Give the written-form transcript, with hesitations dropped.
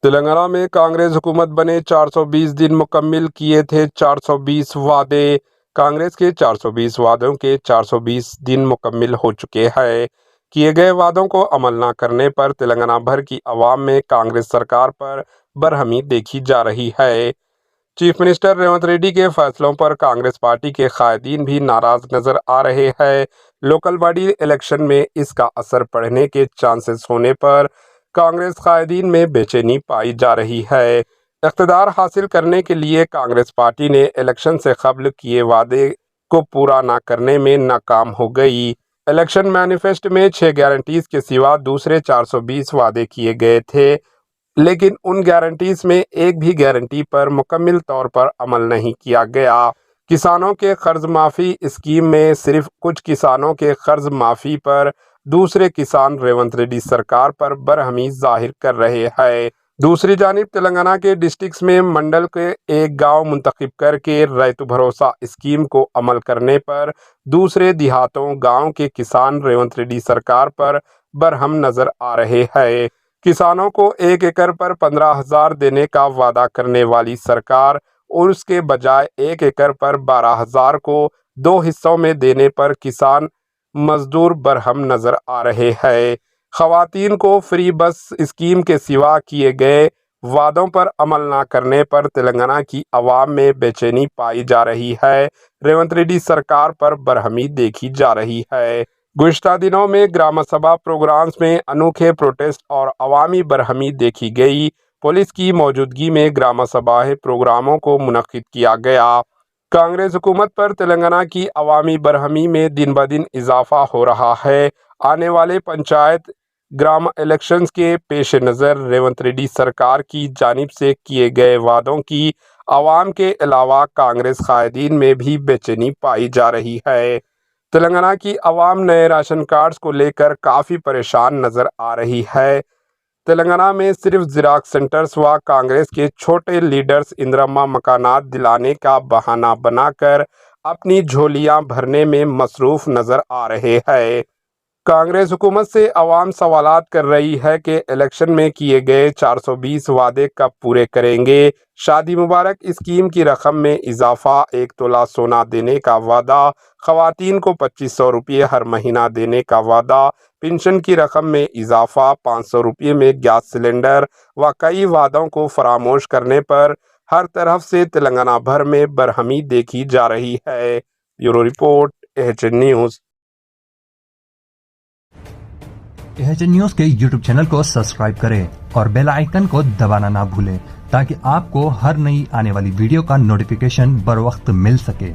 تلنگانہ میں کانگریس حکومت بنے 420 دن مکمل کیے تھے 420 وعدے۔ کانگریس کے 420 وعدوں کے 420 دن مکمل ہو چکے ہیں۔ کیے گئے وعدوں کو عمل نہ کرنے پر تلنگانہ بھر کی عوام میں کانگریس سرکار پر برہمی دیکھی جا رہی ہے۔ چیف منسٹر ریونت ریڈی کے فیصلوں پر کانگریس پارٹی کے قائدین بھی ناراض نظر آ رہے ہیں۔ لوکل باڈی الیکشن میں اس کا اثر پڑنے کے چانسز ہونے پر کانگریس قائدین میں بے چینی پائی جا رہی ہے۔ اقتدار حاصل کرنے کے لیے کانگریس پارٹی نے الیکشن سے قبل کیے وعدے کو پورا نہ کرنے میں ناکام ہو گئی۔ الیکشن مینیفیسٹو میں 6 گارنٹیز کے سوا دوسرے 420 وعدے کیے گئے تھے، لیکن ان گارنٹیز میں ایک بھی گارنٹی پر مکمل طور پر عمل نہیں کیا گیا۔ کسانوں کے قرض معافی اسکیم میں صرف کچھ کسانوں کے قرض معافی پر دوسرے کسان ریونت ریڈی سرکار پر برہمی ظاہر کر رہے ہیں۔ دوسری جانب تلنگانہ کے ڈسٹرکٹس میں منڈل کے ایک گاؤں منتخب کر کے ریتو بھروسہ اسکیم کو عمل کرنے پر دوسرے دیہاتوں گاؤں کے کسان ریونت ریڈی سرکار پر برہم نظر آ رہے ہیں۔ کسانوں کو 1 ایکڑ پر 15,000 دینے کا وعدہ کرنے والی سرکار اور اس کے بجائے 1 ایکڑ پر 12,000 کو 2 حصوں میں دینے پر کسان مزدور برہم نظر آ رہے ہیں۔ خواتین کو فری بس اسکیم کے سوا کیے گئے وعدوں پر عمل نہ کرنے پر تلنگانہ کی عوام میں بے چینی پائی جا رہی ہے۔ ریونت ریڈی سرکار پر برہمی دیکھی جا رہی ہے۔ گزشتہ دنوں میں گرام سبھا پروگرامز میں انوکھے پروٹیسٹ اور عوامی برہمی دیکھی گئی۔ پولیس کی موجودگی میں گرام سبھا پروگراموں کو منعقد کیا گیا۔ کانگریس حکومت پر تلنگانہ کی عوامی برہمی میں دن بدن اضافہ ہو رہا ہے۔ آنے والے پنچایت گرام الیکشنز کے پیش نظر ریونت ریڈی سرکار کی جانب سے کیے گئے وعدوں کی عوام کے علاوہ کانگریس قائدین میں بھی بے چینی پائی جا رہی ہے۔ تلنگانہ کی عوام نئے راشن کارڈز کو لے کر کافی پریشان نظر آ رہی ہے۔ تلنگانہ میں صرف زیراکس سینٹرز و کانگریس کے چھوٹے لیڈرز اندرما مکانات دلانے کا بہانہ بنا کر اپنی جھولیاں بھرنے میں مصروف نظر آ رہے ہیں۔ کانگریس حکومت سے عوام سوالات کر رہی ہے کہ الیکشن میں کیے گئے 420 وعدے کب پورے کریں گے۔ شادی مبارک اسکیم کی رقم میں اضافہ، 1 تولہ سونا دینے کا وعدہ، خواتین کو 2500 روپے ہر مہینہ دینے کا وعدہ، پنشن کی رقم میں اضافہ، 500 روپے میں گیس سلنڈر و کئی وعدوں کو فراموش کرنے پر ہر طرف سے تلنگانہ بھر میں برہمی دیکھی جا رہی ہے۔ Bureau report AHN news. AHN news کے YouTube چینل کو سبسکرائب کریں اور بیل آئیکن کو دبانا نہ بھولیں تاکہ آپ کو ہر نئی آنے والی ویڈیو کا نوٹیفیکیشن بر وقت مل سکے۔